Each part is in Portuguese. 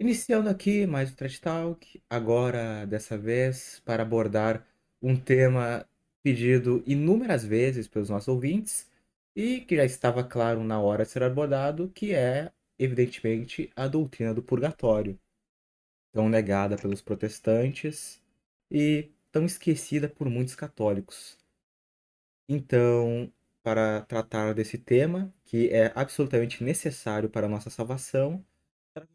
Iniciando aqui mais o Trash Talk, agora dessa vez para abordar um tema pedido inúmeras vezes pelos nossos ouvintes e que já estava claro na hora de ser abordado, que é, evidentemente, a doutrina do purgatório, tão negada pelos protestantes e tão esquecida por muitos católicos. Então, para tratar desse tema, que é absolutamente necessário para a nossa salvação,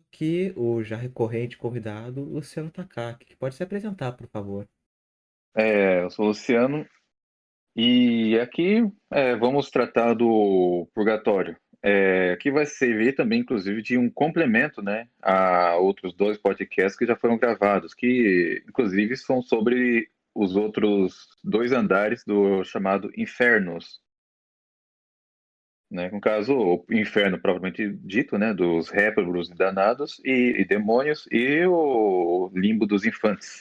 aqui o já recorrente convidado, Luciano Takaki, que pode se apresentar, por favor. Eu sou o Luciano e aqui vamos tratar do purgatório, que vai servir também, inclusive, de um complemento, né, a outros dois podcasts que já foram gravados, que, inclusive, são sobre os outros dois andares do chamado Infernos, né, no caso, o inferno propriamente dito, né, dos réprobos e danados e demônios, e o limbo dos infantes.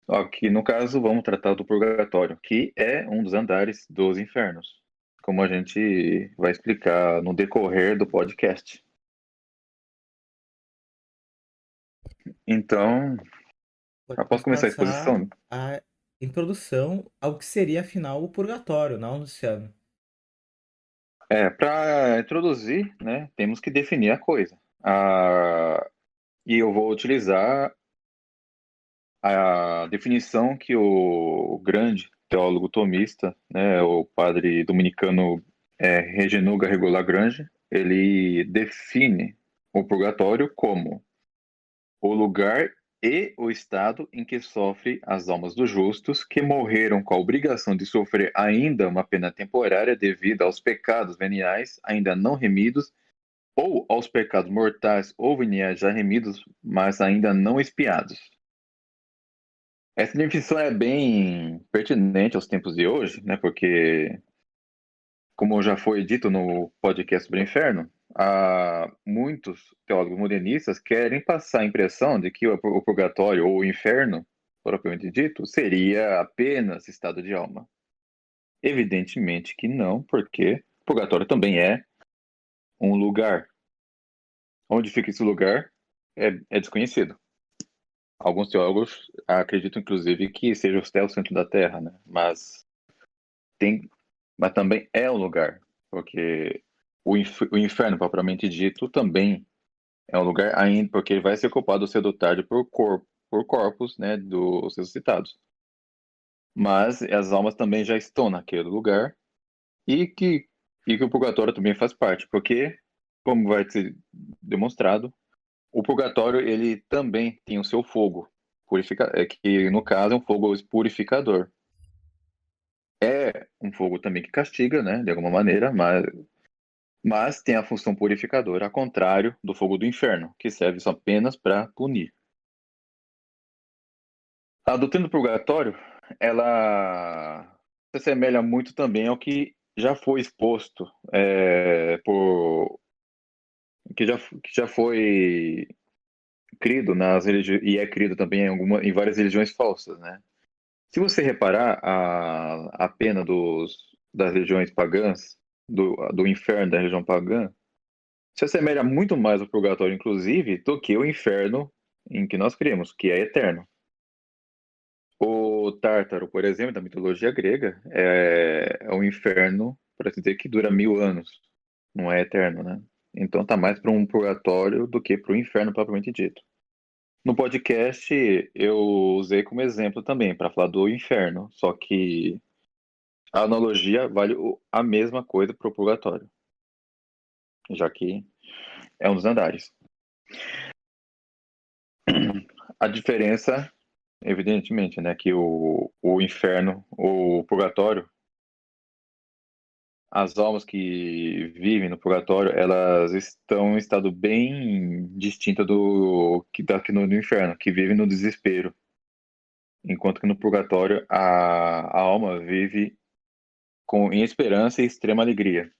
Aqui, no caso, vamos tratar do purgatório, que é um dos andares dos infernos, como a gente vai explicar no decorrer do podcast. Então, após Podemos começar a passar exposição, a introdução ao que seria, afinal, o purgatório, não, Luciano? para introduzir, né, temos que definir a coisa. E eu vou utilizar a definição que o grande teólogo tomista, né, o padre dominicano Reginald Garrigou Lagrange, ele define o purgatório como o lugar e o estado em que sofrem as almas dos justos que morreram com a obrigação de sofrer ainda uma pena temporária devido aos pecados veniais ainda não remidos ou aos pecados mortais ou veniais já remidos, mas ainda não expiados. Essa definição é bem pertinente aos tempos de hoje, né? Porque, como já foi dito no podcast sobre o inferno, muitos teólogos modernistas querem passar a impressão de que o purgatório ou o inferno, propriamente dito, seria apenas estado de alma. Evidentemente que não, porque o purgatório também é um lugar. Onde fica esse lugar é desconhecido. Alguns teólogos acreditam, inclusive, que seja o céu o centro da Terra, né? Tem, mas também é um lugar, porque o inferno, propriamente dito, também é um lugar ainda, porque ele vai ser ocupado cedo ou tarde por corpos, né, dos ressuscitados. Mas as almas também já estão naquele lugar e que o purgatório também faz parte, porque, como vai ser demonstrado, o purgatório ele também tem o seu fogo, que no caso é um fogo purificador. É um fogo também que castiga, né, de alguma maneira, mas tem a função purificadora, ao contrário do fogo do inferno, que serve só apenas para punir. A doutrina do purgatório, ela se assemelha muito também ao que já foi exposto que já foi crido nas religiões e é crido também em várias religiões falsas, né? Se você reparar a pena das religiões pagãs, do inferno da religião pagã, se assemelha muito mais ao purgatório, inclusive, do que o inferno em que nós cremos, que é eterno. O Tártaro, por exemplo, da mitologia grega, é um inferno, para se dizer, que dura 1000 anos. Não é eterno, né? Então tá mais para um purgatório do que para o inferno propriamente dito. No podcast, eu usei como exemplo também, para falar do inferno, só que a analogia vale a mesma coisa para o purgatório, já que é um dos andares. A diferença, evidentemente, né, que o inferno, o purgatório, as almas que vivem no purgatório, elas estão em estado bem distinto do que daqui no inferno, que vive no desespero. Enquanto que no purgatório a alma vive em esperança e extrema alegria,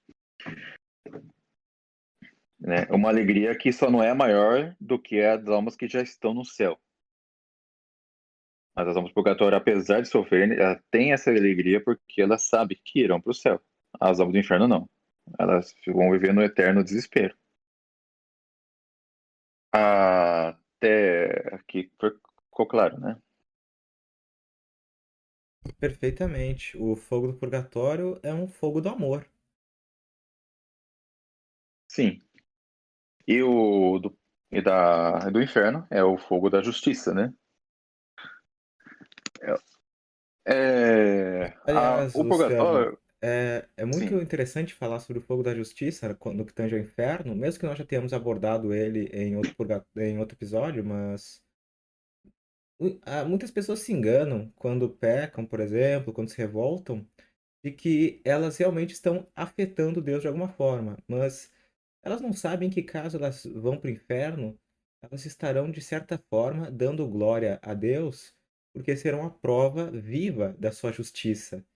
né? Uma alegria que só não é maior do que a das almas que já estão no céu. Mas as almas do purgatório, apesar de sofrerem, elas têm essa alegria porque elas sabem que irão para o céu. As almas do inferno não. Elas vão viver no eterno desespero. Até aqui ficou claro, né? Perfeitamente. O fogo do purgatório é um fogo do amor. Sim. E o do inferno é o fogo da justiça, né? Aliás, O Luciano, purgatório, é muito sim. interessante falar sobre o fogo da justiça no que tange ao inferno, mesmo que nós já tenhamos abordado ele em outro episódio, mas muitas pessoas se enganam quando pecam, por exemplo, quando se revoltam, de que elas realmente estão afetando Deus de alguma forma, mas elas não sabem que caso elas vão para o inferno, elas estarão, de certa forma, dando glória a Deus, porque serão a prova viva da sua justiça.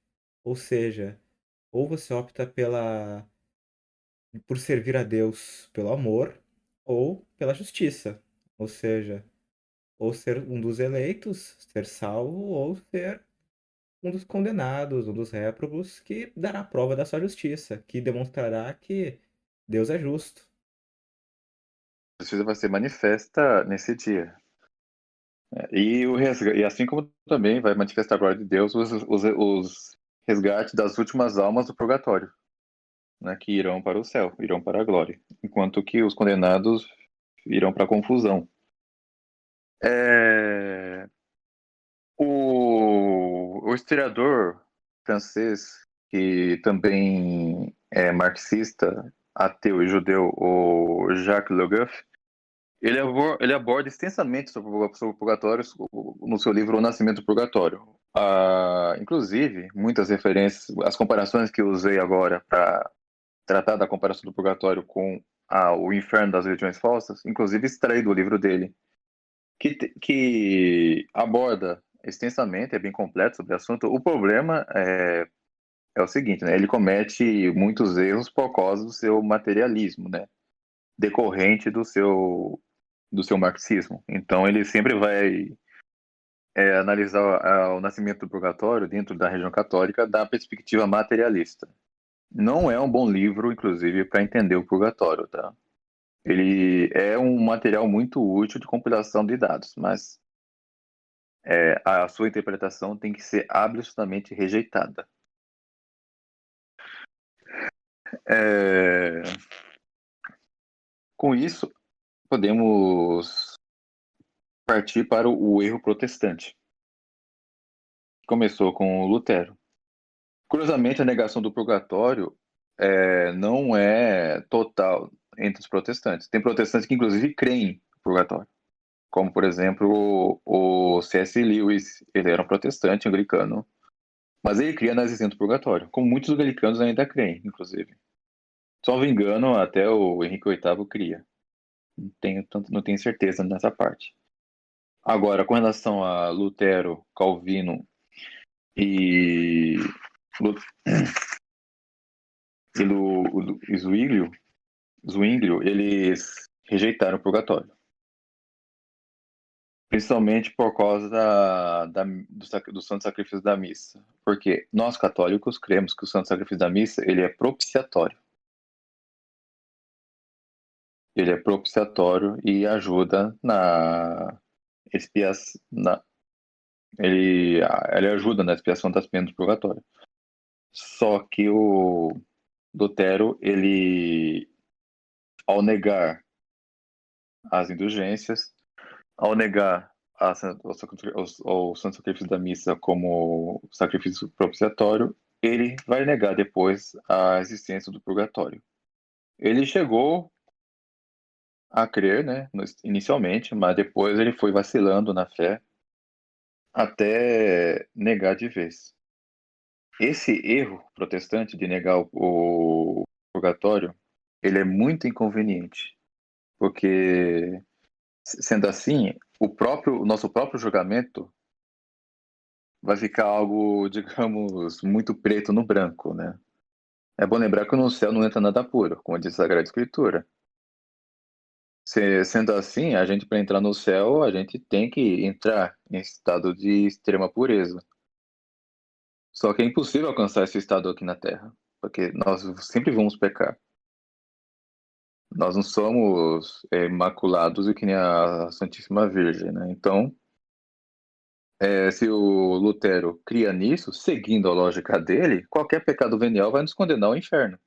Ou seja, ou você opta por servir a Deus pelo amor, ou pela justiça. Ou seja, ou ser um dos eleitos, ser salvo, ou ser um dos condenados, um dos réprobos, que dará prova da sua justiça, que demonstrará que Deus é justo. A justiça vai ser manifesta nesse dia. E assim como também vai manifestar a glória de Deus os resgates das últimas almas do purgatório, né, que irão para o céu, irão para a glória, enquanto que os condenados irão para a confusão. É, o historiador francês, que também é marxista, ateu e judeu, o Jacques Le Goff, ele aborda extensamente sobre o purgatório no seu livro O Nascimento do Purgatório. Inclusive, muitas referências, as comparações que eu usei agora para tratar da comparação do purgatório com o inferno das religiões falsas, inclusive extraí do livro dele, que aborda extensamente, é bem completo sobre o assunto. O problema é o seguinte, né? Ele comete muitos erros por causa do seu materialismo, né? Decorrente do seu marxismo. Então ele sempre vai analisar o nascimento do purgatório dentro da religião católica da perspectiva materialista. Não é um bom livro, inclusive, para entender o purgatório, tá? Ele é um material muito útil de compilação de dados, mas a sua interpretação tem que ser absolutamente rejeitada. É, com isso, podemos partir para o erro protestante. Começou com o Lutero. Curiosamente, a negação do purgatório não é total entre os protestantes. Tem protestantes que, inclusive, creem no purgatório. Como, por exemplo, o C.S. Lewis. Ele era um protestante anglicano, mas ele cria na existência do purgatório, como muitos anglicanos ainda creem, inclusive. Salvo engano, até o Henrique VIII cria. Não tenho certeza nessa parte. Agora, com relação a Lutero, Calvino e, Lu- e Zwinglio, eles rejeitaram o purgatório. Principalmente por causa do santo sacrifício da missa. Porque nós católicos cremos que o santo sacrifício da missa ele é propiciatório. Ele é propiciatório e ajuda na expiação. Ele ajuda na expiação das penas do purgatório. Só que o Lutero, ele, ao negar as indulgências, ao negar o santo sacrifício da missa como sacrifício propiciatório, ele vai negar depois a existência do purgatório. Ele chegou a crer, né, inicialmente, mas depois ele foi vacilando na fé até negar de vez. Esse erro protestante de negar o purgatório, ele é muito inconveniente, porque sendo assim, o nosso próprio julgamento vai ficar algo, digamos, muito preto no branco, né? É bom lembrar que no céu não entra nada puro, como diz a Sagrada Escritura. Sendo assim, a gente, para entrar no céu, a gente tem que entrar em estado de extrema pureza. Só que é impossível alcançar esse estado aqui na Terra, porque nós sempre vamos pecar. Nós não somos imaculados e que nem a Santíssima Virgem, né? Então, se o Lutero cria nisso, seguindo a lógica dele, qualquer pecado venial vai nos condenar ao inferno.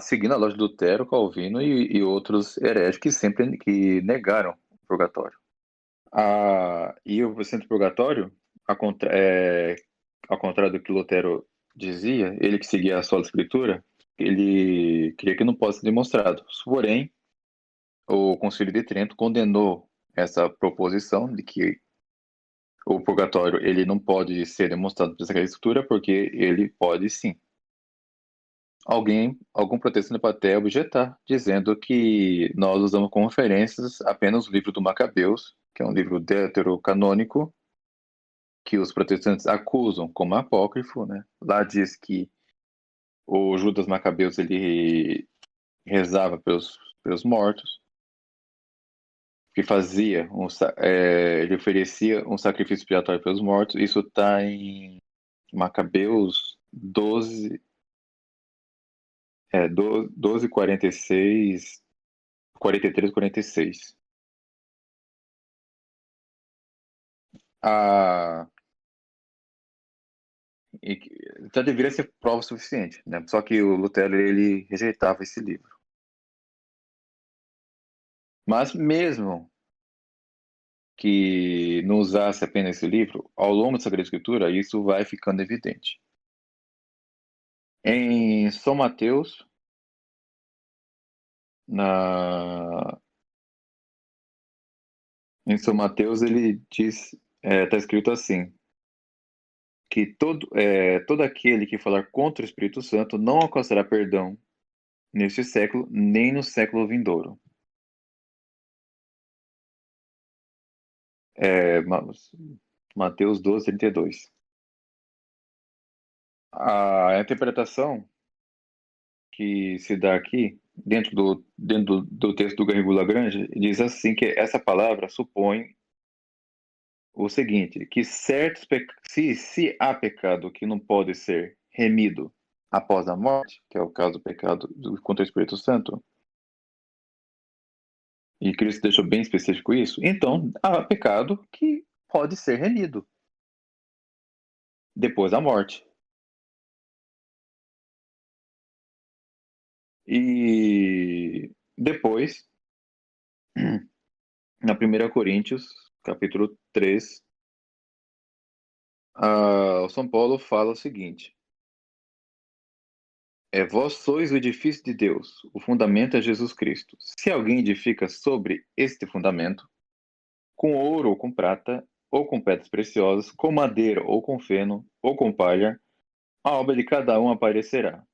Seguindo a lógica de Lutero, Calvino e outros hereges que sempre que negaram o purgatório. E o centro purgatório, ao contrário do que Lutero dizia, ele que seguia a sola escritura, ele queria que não possa ser demonstrado. Porém, o Concílio de Trento condenou essa proposição de que o purgatório ele não pode ser demonstrado pela Sagrada Escritura, porque ele pode sim. Algum protestante pode até objetar, dizendo que nós usamos como referências apenas o livro do Macabeus, que é um livro deuterocanônico, que os protestantes acusam como apócrifo, né? Lá diz que o Judas Macabeus ele rezava pelos mortos, que ele oferecia um sacrifício expiatório pelos mortos. Isso está em Macabeus 12, 12, 46, 43, 46. Ah, já deveria ser prova suficiente, né? Só que o Lutero ele rejeitava esse livro. Mas mesmo que não usasse apenas esse livro, ao longo da Sagrada Escritura, isso vai ficando evidente. Em São Mateus, na... em São Mateus ele diz, está escrito assim, que todo aquele que falar contra o Espírito Santo não alcançará perdão neste século, nem no século vindouro. Mateus 12, 32. A interpretação que se dá aqui, dentro do texto do Garrigou Lagrange, diz assim que essa palavra supõe o seguinte, que se há pecado que não pode ser remido após a morte, que é o caso do pecado contra o Espírito Santo, e Cristo deixou bem específico isso, então há pecado que pode ser remido depois da morte. E depois, na 1 Coríntios, capítulo 3, o São Paulo fala o seguinte: vós sois o edifício de Deus, o fundamento é Jesus Cristo. Se alguém edifica sobre este fundamento, com ouro ou com prata, ou com pedras preciosas, com madeira ou com feno, ou com palha, a obra de cada um aparecerá.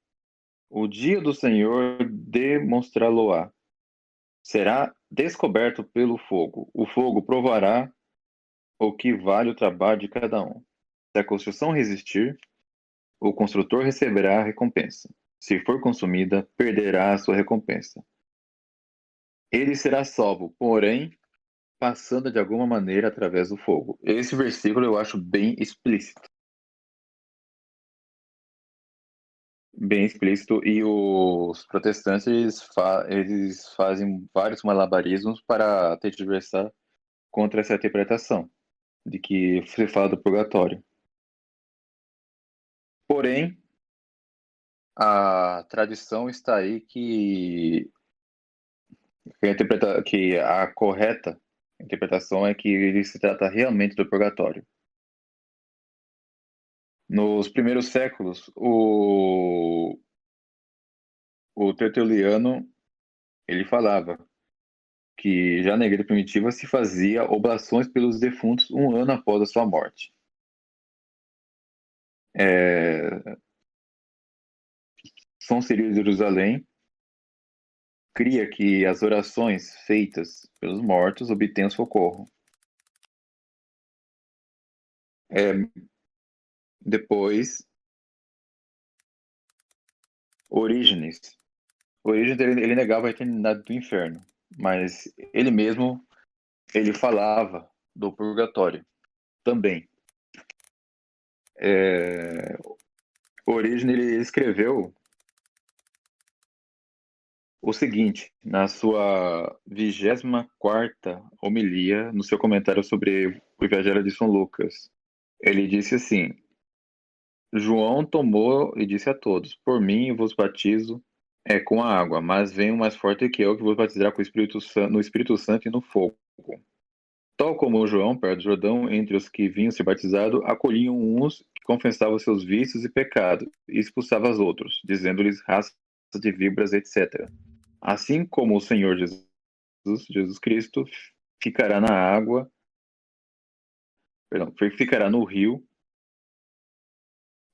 O dia do Senhor demonstrá-lo-á. Será descoberto pelo fogo. O fogo provará o que vale o trabalho de cada um. Se a construção resistir, o construtor receberá a recompensa. Se for consumida, perderá a sua recompensa. Ele será salvo, porém, passando de alguma maneira através do fogo. Esse versículo eu acho bem explícito. Bem explícito, e os protestantes eles fazem vários malabarismos para tergiversar contra essa interpretação de que se fala do purgatório. Porém, a tradição está aí que a correta interpretação é que ele se trata realmente do purgatório. Nos primeiros séculos, o Tertuliano ele falava que já na igreja primitiva se fazia oblações pelos defuntos um ano após a sua morte. São Cirilo de Jerusalém cria que as orações feitas pelos mortos obtenham socorro. Depois, Orígenes. Orígenes ele negava a eternidade do inferno, mas ele mesmo ele falava do purgatório também. Orígenes ele escreveu o seguinte, na sua 24ª homilia, no seu comentário sobre o Evangelho de São Lucas. Ele disse assim: João tomou e disse a todos: Por mim vos batizo com a água, mas vem um mais forte que eu, que vos batizará com o Espírito Santo, no Espírito Santo e no fogo. Tal como João, perto do Jordão, entre os que vinham ser batizados, acolhiam uns que confessavam seus vícios e pecados, e expulsavam os outros, dizendo-lhes raça de víboras, etc. Assim como o Senhor Jesus Cristo ficará na água, perdão, ficará no rio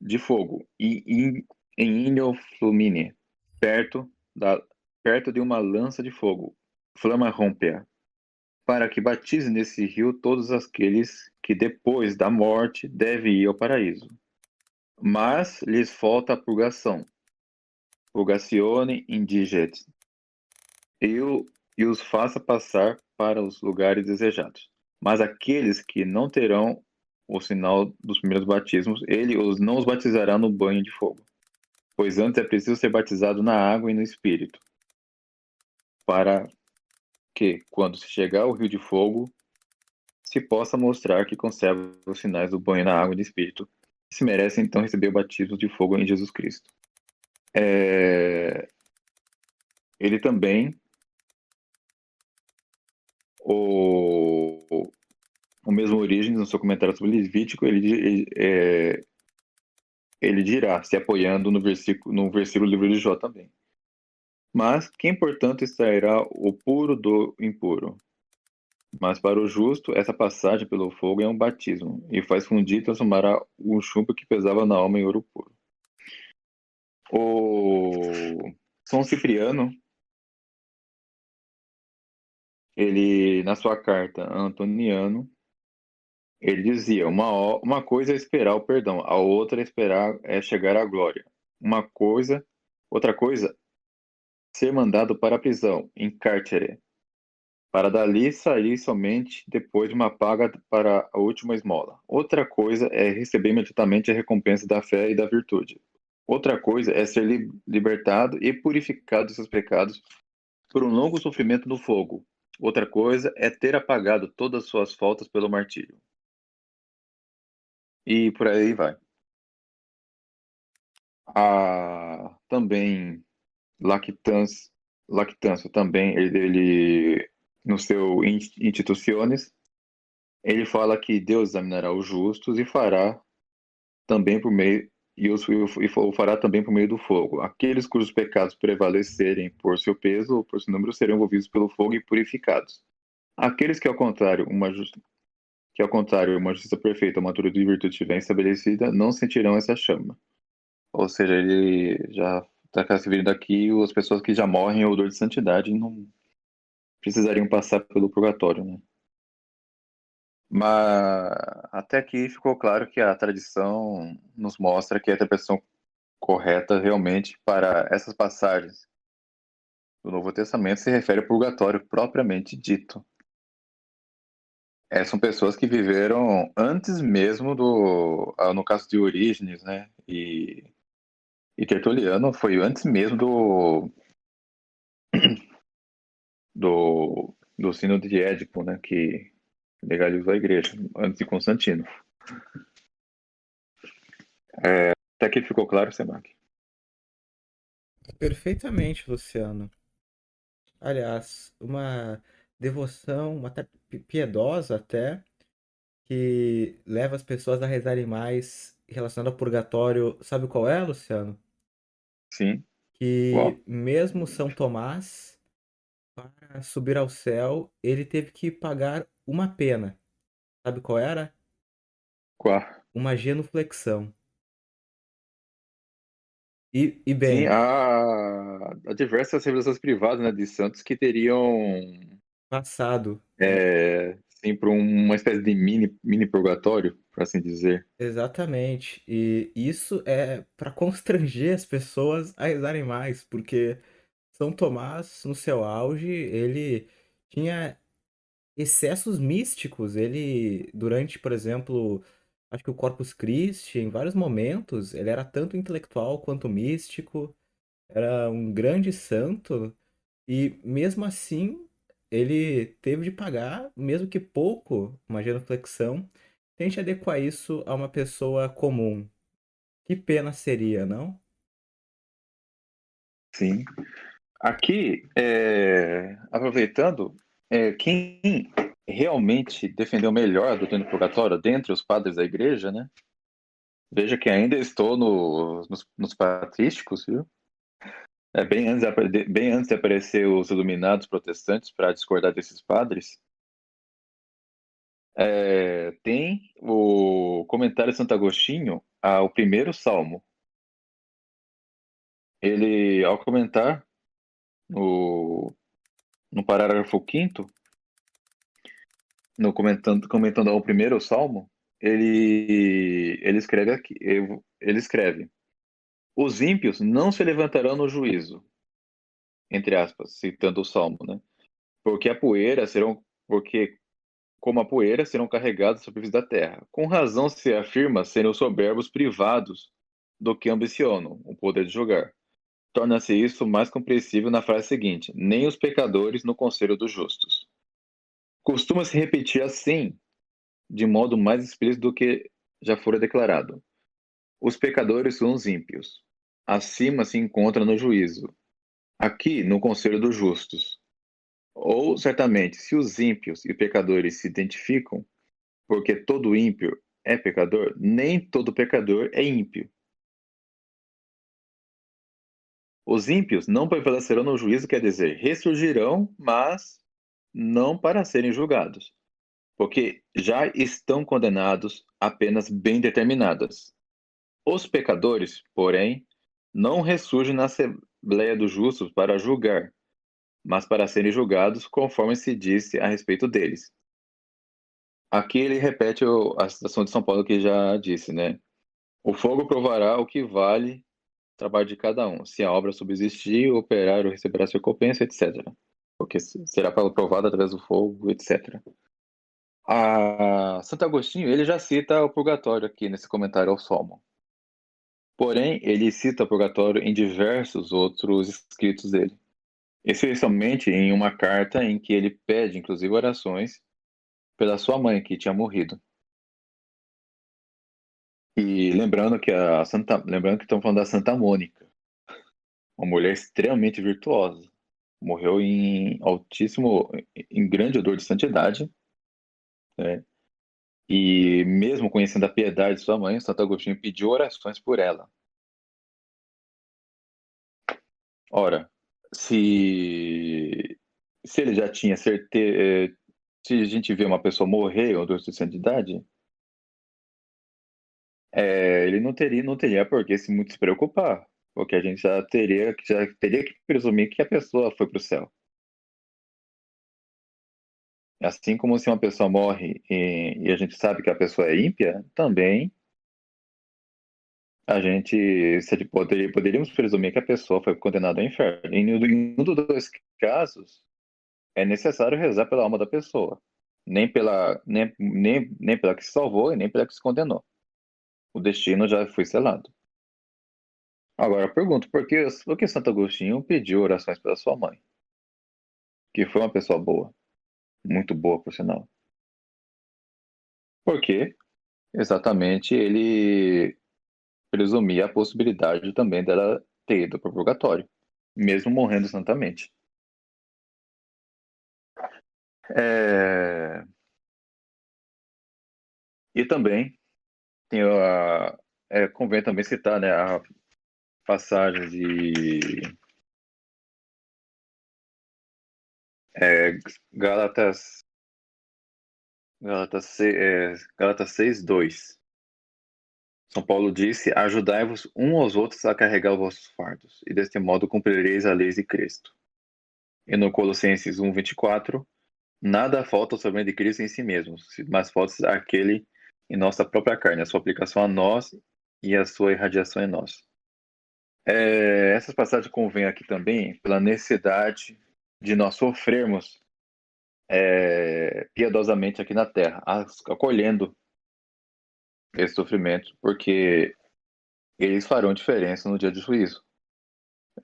de fogo e em Inhoflumine, perto da perto de uma lança de fogo, flama rompea, para que batize nesse rio todos aqueles que depois da morte devem ir ao paraíso. Mas lhes falta a purgação, purgatione indiget, e os faça passar para os lugares desejados. Mas aqueles que não terão o sinal dos primeiros batismos, ele não os batizará no banho de fogo. Pois antes é preciso ser batizado na água e no Espírito, para que, quando se chegar ao rio de fogo, se possa mostrar que conserva os sinais do banho na água e do Espírito, e se merece então receber o batismo de fogo em Jesus Cristo. Ele também, o, o mesmo Orígenes, no seu comentário sobre Levítico, ele dirá, se apoiando no versículo do livro de Jó também. Mas quem, portanto, extrairá o puro do impuro? Mas para o justo, essa passagem pelo fogo é um batismo, e faz fundir e transformará o chumbo que pesava na alma em ouro puro. O São Cipriano, ele, na sua carta a Antoniano, ele dizia: uma coisa é esperar o perdão, a outra é chegar à glória. Outra coisa, ser mandado para a prisão, em cárcere, para dali sair somente depois de uma paga para a última esmola. Outra coisa é receber imediatamente a recompensa da fé e da virtude. Outra coisa é ser libertado e purificado de seus pecados por um longo sofrimento no fogo. Outra coisa é ter apagado todas as suas faltas pelo martírio. E por aí vai. Também Lactância, Lactância também, no seu Instituciones, ele fala que Deus examinará os justos e fará também por meio o fará também por meio do fogo. Aqueles cujos pecados prevalecerem por seu peso ou por seu número serão envolvidos pelo fogo e purificados. Aqueles que ao contrário uma justiça perfeita, uma altura de virtude estiver estabelecida, não sentirão essa chama. Ou seja, ele já está se vendo aqui as pessoas que já morrem em odor de santidade não precisariam passar pelo purgatório, né? Mas até aqui ficou claro que a tradição nos mostra que a interpretação correta realmente para essas passagens do Novo Testamento se refere ao purgatório propriamente dito. São pessoas que viveram antes mesmo no caso de Orígenes, né? E Tertuliano foi antes mesmo do Sínodo de Édipo, né? Que legalizou a igreja, antes de Constantino. Até que ficou claro, Sebac? Perfeitamente, Luciano. Aliás, uma devoção, piedosa até, que leva as pessoas a rezarem mais relacionado ao purgatório. Sabe qual é, Luciano? Sim. Que Qual? mesmo São Tomás, para subir ao céu, ele teve que pagar uma pena. Sabe qual era? Qual? Uma genuflexão. E Sim, bem, há diversas revelações privadas, né, de santos que teriam, passado. sim, por uma espécie de mini purgatório, por assim dizer. Exatamente. E isso é para constranger as pessoas a rezarem mais, porque São Tomás, no seu auge, ele tinha excessos místicos. Ele, durante, por exemplo, acho que o Corpus Christi, em vários momentos, ele era tanto intelectual quanto místico. Era um grande santo. E mesmo assim, ele teve de pagar, mesmo que pouco, uma genuflexão. Tente adequar isso a uma pessoa comum. Que pena seria, não? Sim. Aqui, aproveitando, quem realmente defendeu melhor a doutrina do purgatório dentre os padres da igreja, né? Veja que ainda estou nos patrísticos, viu? Bem antes de aparecer os iluminados protestantes para discordar desses padres, tem o comentário de Santo Agostinho ao primeiro salmo. Ele, ao comentar no, no parágrafo quinto, comentando ao primeiro salmo, ele escreve aqui, ele escreve: os ímpios não se levantarão no juízo, entre aspas, citando o salmo, né? Porque como a poeira serão carregados sobre a superfície da terra. Com razão se afirma serem os soberbos privados do que ambicionam o poder de julgar. Torna-se isso mais compreensível na frase seguinte: nem os pecadores no conselho dos justos. Costuma-se repetir assim, de modo mais explícito do que já fora declarado. Os pecadores são os ímpios. Acima se encontra no juízo. Aqui, no conselho dos justos. Ou, certamente, se os ímpios e pecadores se identificam, porque todo ímpio é pecador, nem todo pecador é ímpio. Os ímpios não prevalecerão no juízo, quer dizer, ressurgirão, mas não para serem julgados, porque já estão condenados a penas bem determinadas. Os pecadores, porém, não ressurgem na Assembleia dos Justos para julgar, mas para serem julgados conforme se disse a respeito deles. Aqui ele repete a citação de São Paulo que já disse, né? O fogo provará o que vale o trabalho de cada um. Se a obra subsistir, o operário receberá sua recompensa, etc. Porque será provado através do fogo, etc. A Santo Agostinho, ele já cita o purgatório aqui nesse comentário ao Salmo. Porém, ele cita o purgatório em diversos outros escritos dele. Especialmente em uma carta em que ele pede, inclusive, orações pela sua mãe, que tinha morrido. E lembrando que estamos falando da Santa Mônica, uma mulher extremamente virtuosa. Morreu em grande odor de santidade, né? E mesmo conhecendo a piedade de sua mãe, Santo Agostinho pediu orações por ela. Ora, se, se ele já tinha certeza, se a gente vê uma pessoa morrer em odor de santidade, ele não teria por que se muito se preocupar, porque a gente já teria que presumir que a pessoa foi para o céu. Assim como se uma pessoa morre e a gente sabe que a pessoa é ímpia, também poderíamos presumir que a pessoa foi condenada ao inferno. E em um dos dois casos, é necessário rezar pela alma da pessoa, nem pela que se salvou e nem pela que se condenou. O destino já foi selado. Agora, eu pergunto, por que Santo Agostinho pediu orações pela sua mãe, que foi uma pessoa boa, muito boa, por sinal? Porque exatamente ele presumia a possibilidade também dela ter ido para o purgatório, mesmo morrendo santamente. É, E também convém também citar, né, a passagem de é, Gálatas, Gálatas 6:2. São Paulo disse: ajudai-vos uns aos outros a carregar os vossos fardos, e deste modo cumprireis a lei de Cristo. E no Colossenses 1:24, nada falta somente de Cristo em si mesmo, mas falta aquele em nossa própria carne, a sua aplicação a nós e a sua irradiação em nós. Essas passagens convêm aqui também pela necessidade de nós sofrermos piedosamente aqui na Terra, acolhendo esse sofrimento, porque eles farão diferença no dia do juízo.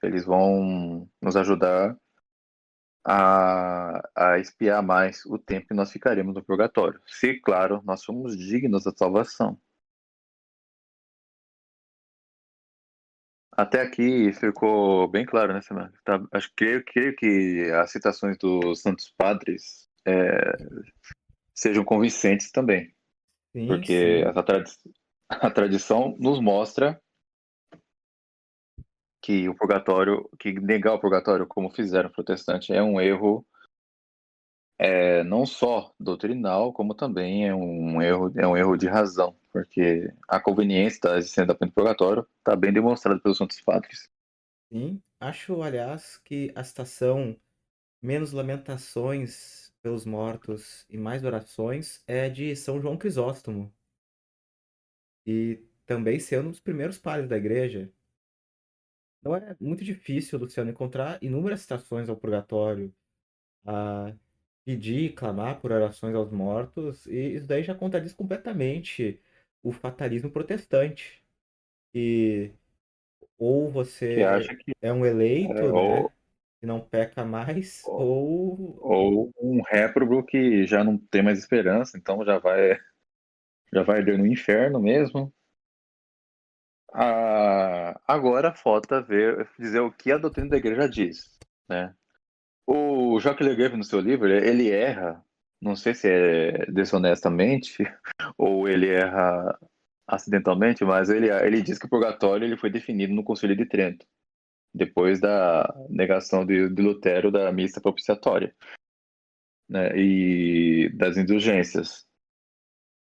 Eles vão nos ajudar a expiar mais o tempo que nós ficaremos no purgatório. Se, claro, nós somos dignos da salvação. Até aqui ficou bem claro, né, Samara? Tá, creio que as citações dos Santos Padres sejam convincentes também, Sim, porque sim, a tradição nos mostra que o purgatório, que negar o purgatório, como fizeram os protestantes, é um erro não só doutrinal, como também é um erro de razão, porque a conveniência da existência da pena do purgatório está bem demonstrada pelos Santos Padres. sim. Acho, aliás, que a citação "menos lamentações pelos mortos e mais orações" é de São João Crisóstomo, e também sendo um dos primeiros padres da igreja. Então é muito difícil, Luciano, encontrar inúmeras citações ao purgatório, a pedir, clamar por orações aos mortos, e isso daí já contradiz completamente o fatalismo protestante. E ou Que você acha que é um eleito, ou, né, que não peca mais, ou, ou ou um réprobo que já não tem mais esperança, então já vai arder no inferno mesmo. Agora falta dizer o que a doutrina da igreja diz, né? O Jacques Le Goff, no seu livro, ele erra, não sei se é desonestamente ou ele erra acidentalmente, mas ele diz que o purgatório ele foi definido no Concílio de Trento, depois da negação de Lutero da missa propiciatória, né, e das indulgências.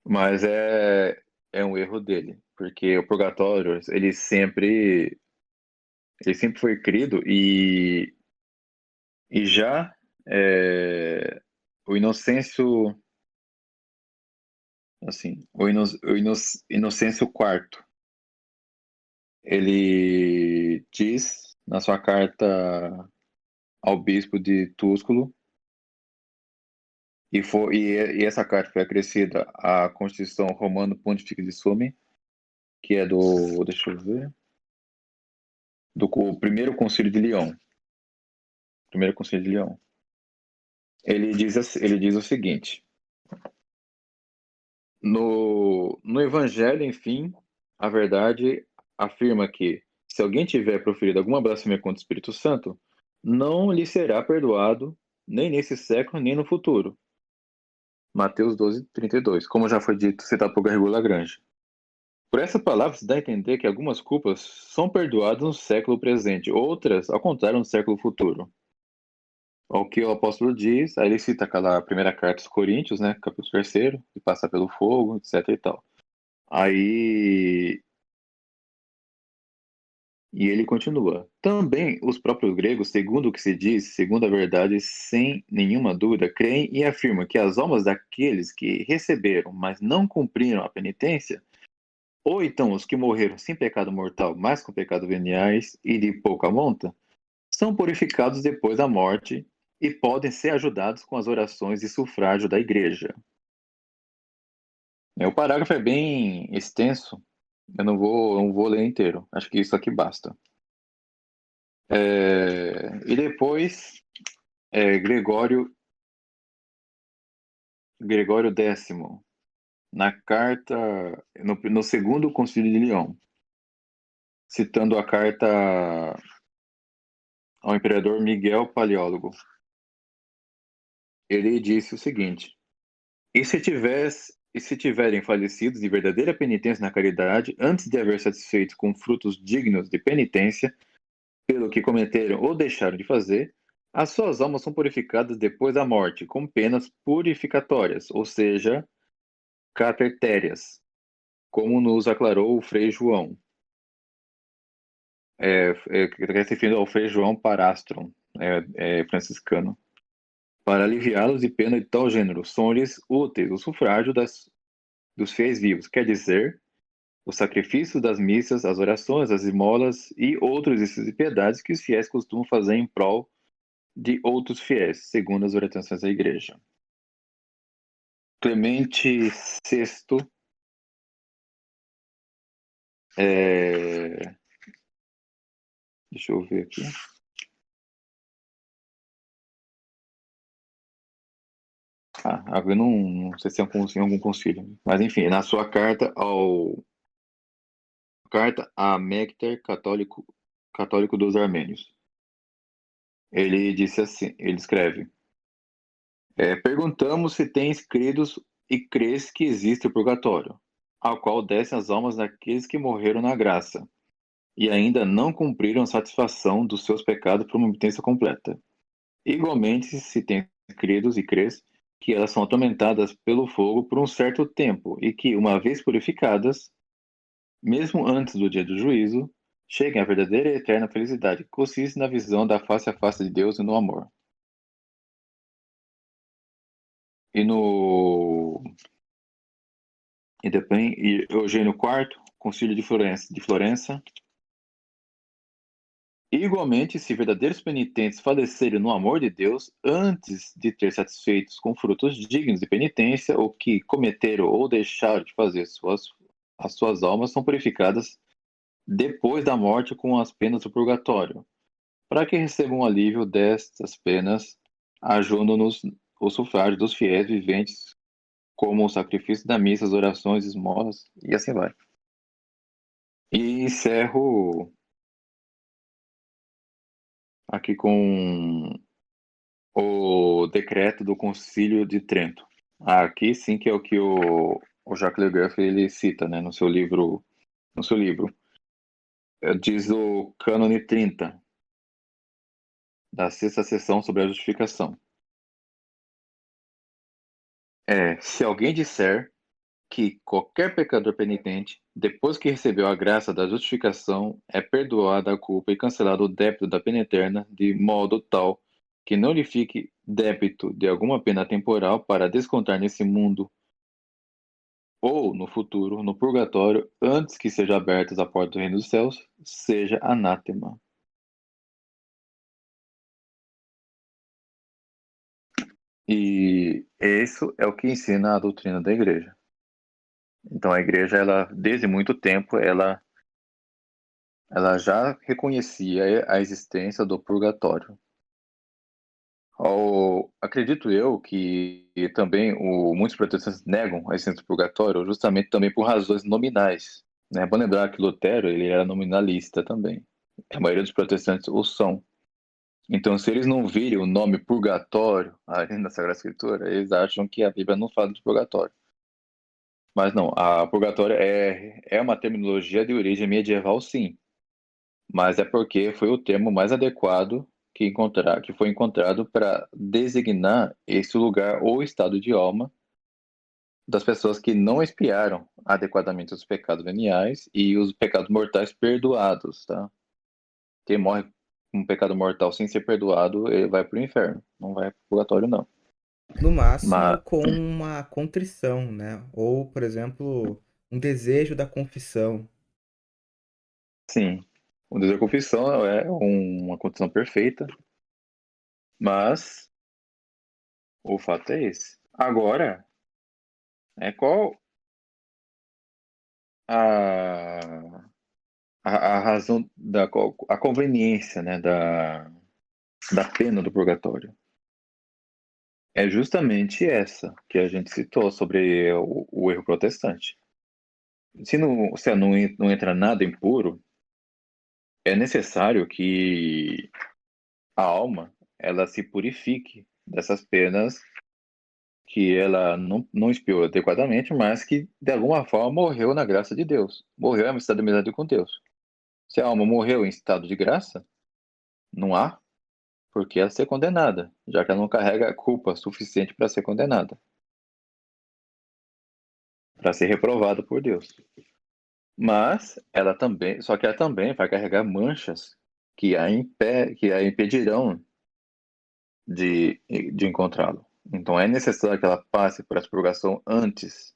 Mas é um erro dele, porque o purgatório ele sempre foi crido e já o Inocêncio assim, Inocêncio quarto, ele diz na sua carta ao bispo de Túsculo, e essa carta foi acrescida à Constituição Romano Pontifex Summum, que é deixa eu ver, primeiro Concílio de Leão. Primeiro Concílio de Leão. Ele diz o seguinte: no Evangelho, enfim, a verdade afirma que, se alguém tiver proferido alguma blasfêmia contra o Espírito Santo, não lhe será perdoado, nem nesse século, nem no futuro. Mateus 12:32, como já foi dito, citado por Garrigou Lagrange. Por essa palavra se dá a entender que algumas culpas são perdoadas no século presente, outras, ao contrário, no século futuro. O que o apóstolo diz, aí ele cita aquela primeira carta aos Coríntios, né, capítulo 3º, que passa pelo fogo, etc e tal. Aí E ele continua. Também os próprios gregos, segundo o que se diz, segundo a verdade, sem nenhuma dúvida, creem e afirmam que as almas daqueles que receberam, mas não cumpriram a penitência, ou então os que morreram sem pecado mortal, mas com pecados veniais e de pouca monta, são purificados depois da morte e podem ser ajudados com as orações e sufrágio da igreja. O parágrafo é bem extenso, eu não vou ler inteiro, acho que isso aqui basta. E depois, Gregório X, na carta, no segundo Concílio de Leão, citando a carta ao imperador Miguel Paleólogo, ele disse o seguinte: e se tiverem falecidos de verdadeira penitência na caridade, antes de haver satisfeito com frutos dignos de penitência, pelo que cometeram ou deixaram de fazer, as suas almas são purificadas depois da morte, com penas purificatórias, ou seja, catetérias, como nos aclarou o Frei João. Está se referindo ao Frei João Parastron, franciscano. Para aliviá-los de pena de tal gênero, são-lhes úteis o sufrágio dos fiéis vivos, quer dizer, o sacrifício das missas, as orações, as esmolas e outros exercícios de piedades que os fiéis costumam fazer em prol de outros fiéis, segundo as orientações da Igreja. Clemente VI, deixa eu ver aqui. Agora eu não sei se é algum concílio. Mas enfim, na sua carta a Mecter católico dos Armênios. Ele disse assim, ele escreve: perguntamos se tens cridos e crês que existe o purgatório, ao qual descem as almas daqueles que morreram na graça e ainda não cumpriram a satisfação dos seus pecados por uma penitência completa. Igualmente, se tens cridos e crês que elas são atormentadas pelo fogo por um certo tempo e que, uma vez purificadas, mesmo antes do dia do juízo, cheguem à verdadeira e eterna felicidade, que consiste na visão da face a face de Deus e no amor. E no e Eugênio IV, Concílio de Florença. Igualmente, se verdadeiros penitentes falecerem no amor de Deus antes de ter satisfeitos com frutos dignos de penitência, o que cometeram ou deixaram de fazer as suas almas são purificadas depois da morte com as penas do purgatório, para que recebam um alívio destas penas, ajudando-nos o sufrágio dos fiéis viventes, como o sacrifício da missa, as orações, esmolas, e assim vai. E encerro aqui com o decreto do Concílio de Trento. Aqui sim que é o que o Jacques Le Goff ele cita, né, no seu livro. Diz o Cânone 30, da sexta seção sobre a justificação. Se alguém disser que qualquer pecador penitente, depois que recebeu a graça da justificação, é perdoada a culpa e cancelado o débito da pena eterna, de modo tal que não lhe fique débito de alguma pena temporal para descontar nesse mundo ou no futuro, no purgatório, antes que seja abertas a porta do reino dos céus, seja anátema. E isso é o que ensina a doutrina da igreja. Então a igreja, ela, desde muito tempo, ela já reconhecia a existência do purgatório. Acredito eu que também muitos protestantes negam a existência do purgatório justamente também por razões nominais. Né? É bom lembrar que Lutero ele era nominalista também. A maioria dos protestantes o são. Então, se eles não virem o nome purgatório ali na Sagrada Escritura, eles acham que a Bíblia não fala de purgatório. Mas não, a purgatório é uma terminologia de origem medieval, sim. Mas é porque foi o termo mais adequado que foi encontrado para designar esse lugar ou estado de alma das pessoas que não expiaram adequadamente os pecados veniais e os pecados mortais perdoados, tá? Quem morre com um pecado mortal sem ser perdoado, ele vai para o inferno, não vai para o purgatório, não. No máximo Mas, com uma contrição, né, ou, por exemplo, um desejo da confissão. sim, o desejo de confissão é uma condição perfeita, mas o fato é esse. Agora, qual a, a razão a conveniência, né, da pena do purgatório? É justamente essa que a gente citou sobre o erro protestante. Se não entra nada impuro, é necessário que a alma ela se purifique dessas penas que ela não expiou adequadamente, mas que de alguma forma morreu na graça de Deus. Morreu em estado de amizade com Deus. Se a alma morreu em estado de graça, não há por que ela ser condenada, já que ela não carrega culpa suficiente para ser condenada, para ser reprovada por Deus. Mas só que ela também vai carregar manchas que a impedirão de encontrá-lo. Então é necessário que ela passe por essa purgação antes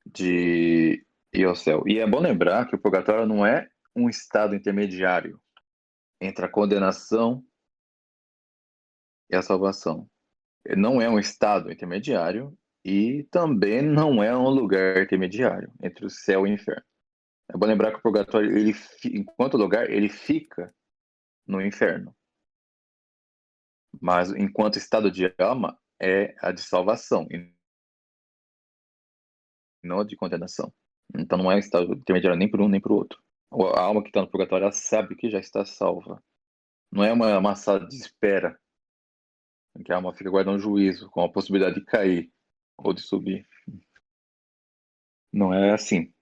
de ir ao céu. E é bom lembrar que o purgatório não é um estado intermediário entre a condenação e a salvação. Ele não é um estado intermediário e também não é um lugar intermediário entre o céu e o inferno. É bom lembrar que o purgatório, enquanto lugar, ele fica no inferno. Mas enquanto estado de alma, é a de salvação e não a de condenação. Então não é estado intermediário nem para um nem para o outro. A alma que está no purgatório, ela sabe que já está salva. Não é uma sala de espera, em que a alma fica guardando juízo, com a possibilidade de cair ou de subir. Não é assim.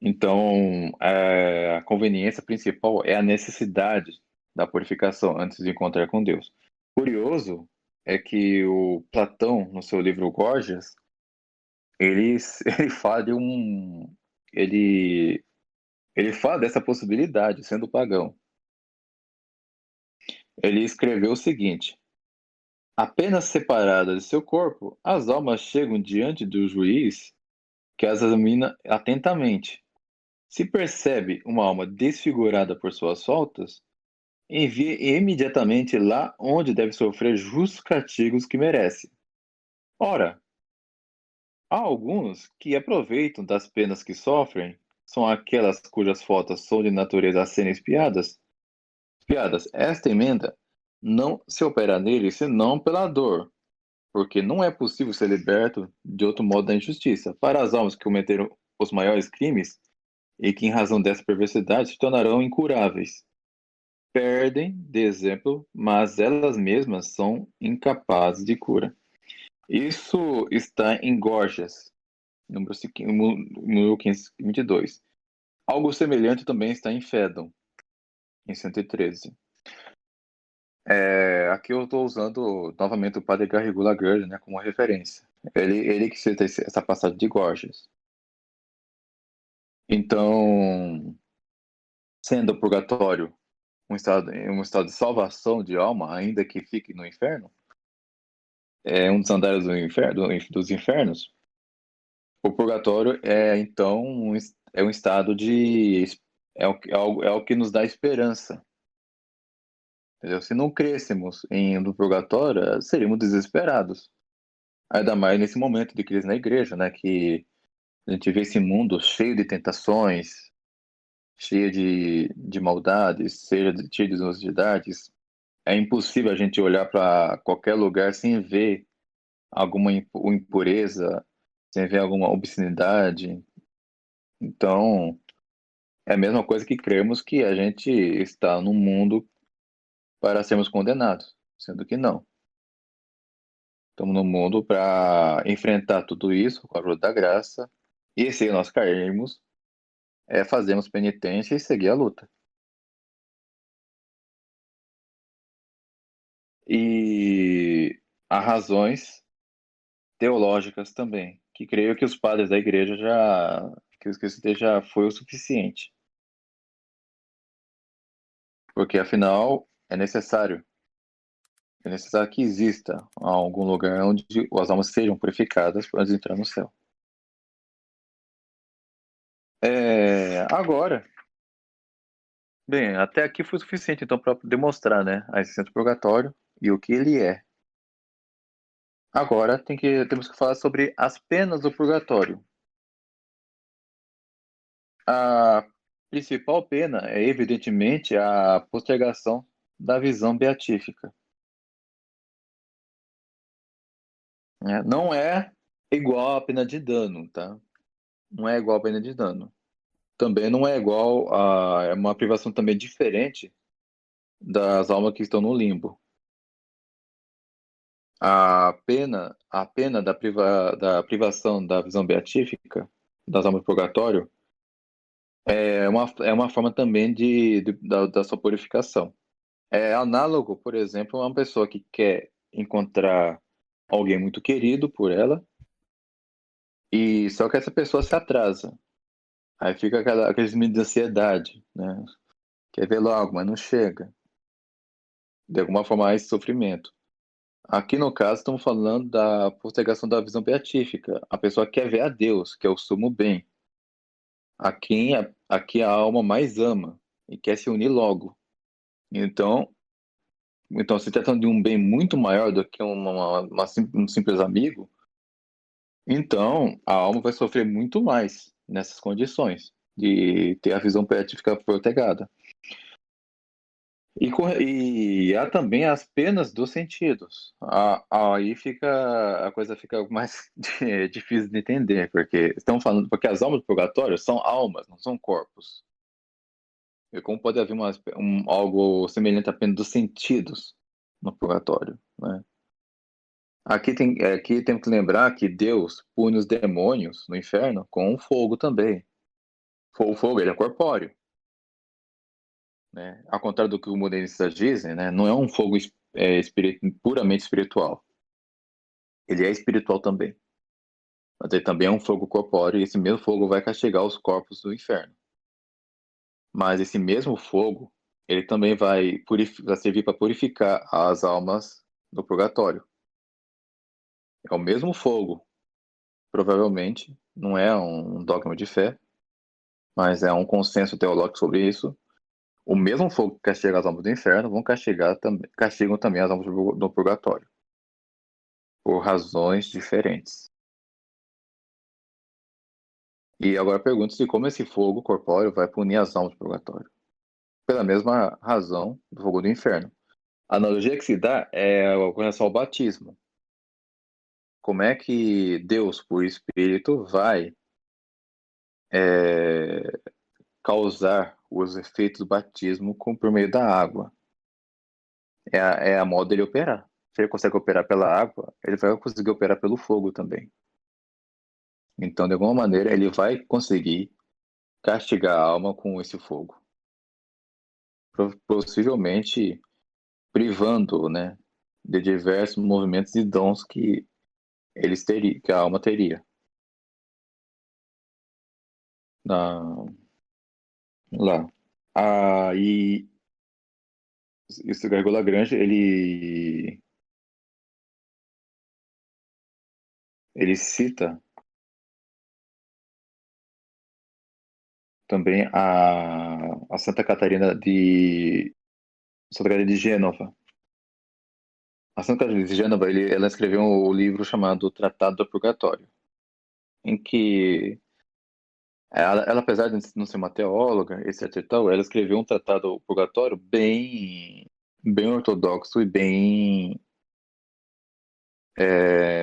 Então, a conveniência principal é a necessidade da purificação antes de encontrar com Deus. Curioso é que o Platão, no seu livro Gorgias, ele, ele fala de um. Ele, ele fala dessa possibilidade, sendo pagão. Ele escreveu o seguinte: apenas separadas de seu corpo, as almas chegam diante do juiz que as examina atentamente. Se percebe uma alma desfigurada por suas faltas, envia imediatamente lá onde deve sofrer justos castigos que merece. Ora, há alguns que aproveitam das penas que sofrem, são aquelas cujas faltas são de natureza a serem espiadas. Esta emenda não se opera nele senão pela dor, porque não é possível ser liberto de outro modo da injustiça. Para as almas que cometeram os maiores crimes, e que em razão dessa perversidade se tornarão incuráveis. Perdem de exemplo, mas elas mesmas são incapazes de cura. Isso está em Gorgias, número 1522. Algo semelhante também está em Fédon, em 113. Aqui eu estou usando novamente o padre Garrigou Lagrange, né, como referência. Ele que cita essa passagem de Gorgias. Então, sendo o purgatório um estado de salvação de alma, ainda que fique no inferno, é um dos andares dos infernos, o purgatório é então é um estado de é o que nos dá esperança. Entendeu? Se não crêssemos no purgatório, seríamos desesperados. Ainda mais nesse momento de crise na igreja, né? Que a gente vê esse mundo cheio de tentações, cheio de maldades, cheio de desonestidades. É impossível a gente olhar para qualquer lugar sem ver alguma impureza, sem ver alguma obscenidade. Então, é a mesma coisa que cremos que a gente está no mundo para sermos condenados, sendo que não. Estamos no mundo para enfrentar tudo isso com a ajuda da graça, e se nós cairmos, fazemos penitência e seguir a luta. E há razões teológicas também, que creio que os padres da igreja que isso já foi o suficiente. Porque afinal é necessário que exista algum lugar onde as almas sejam purificadas para entrar no céu. Agora, bem, até aqui foi suficiente então para demonstrar, né, a existência do purgatório e o que ele é. Agora temos que falar sobre as penas do purgatório. A principal pena é evidentemente a postergação da visão beatífica. Né? Não é igual à pena de dano, tá? Não é igual à pena de dano. Também não é igual a é uma privação também diferente das almas que estão no limbo. A pena da privação da visão beatífica das almas do purgatório é uma forma também da sua purificação. É análogo, por exemplo, a uma pessoa que quer encontrar alguém muito querido por ela, e só que essa pessoa se atrasa. Aí fica aqueles medos de ansiedade, né? Quer ver logo, mas não chega. De alguma forma há esse sofrimento. Aqui no caso estamos falando da postergação da visão beatífica. A pessoa quer ver a Deus, que é o sumo bem, a a alma mais ama e quer se unir logo. Então, se tratando de um bem muito maior do que um simples amigo, então a alma vai sofrer muito mais nessas condições de ter a visão beatífica protegada. E há também as penas dos sentidos. Aí fica a coisa fica mais difícil de entender, porque estão falando, porque as almas do purgatório são almas, não são corpos. E como pode haver algo semelhante à pena dos sentidos no purgatório, né? Aqui tem que lembrar que Deus pune os demônios no inferno com o fogo também. O fogo, ele é corpóreo, né? Ao contrário do que os modernistas dizem, né? Não é um fogo puramente espiritual. Ele é espiritual também. Mas ele também é um fogo corpóreo e esse mesmo fogo vai castigar os corpos do inferno. Mas esse mesmo fogo, ele também vai servir para purificar as almas do purgatório. É o mesmo fogo, provavelmente, não é um dogma de fé, mas é um consenso teológico sobre isso. O mesmo fogo que castiga as almas do inferno castigam também as almas do purgatório, por razões diferentes. E agora pergunto-se como esse fogo corpóreo vai punir as almas do purgatório. Pela mesma razão do fogo do inferno. A analogia que se dá é com relação ao batismo. Como é que Deus, por Espírito, vai causar os efeitos do batismo por meio da água? É a modo dele operar. Se ele consegue operar pela água, ele vai conseguir operar pelo fogo também. Então, de alguma maneira, ele vai conseguir castigar a alma com esse fogo. Possivelmente privando, né, de diversos movimentos e dons que que a alma teria. Lá. E esse Gargô Lagrange, ele cita também a Santa Catarina de Gênova. A Santa Catarina de Gênova, ela escreveu um livro chamado Tratado do Purgatório, em que ela, apesar de não ser uma teóloga, etc e tal, ela escreveu um tratado do purgatório bem ortodoxo e bem,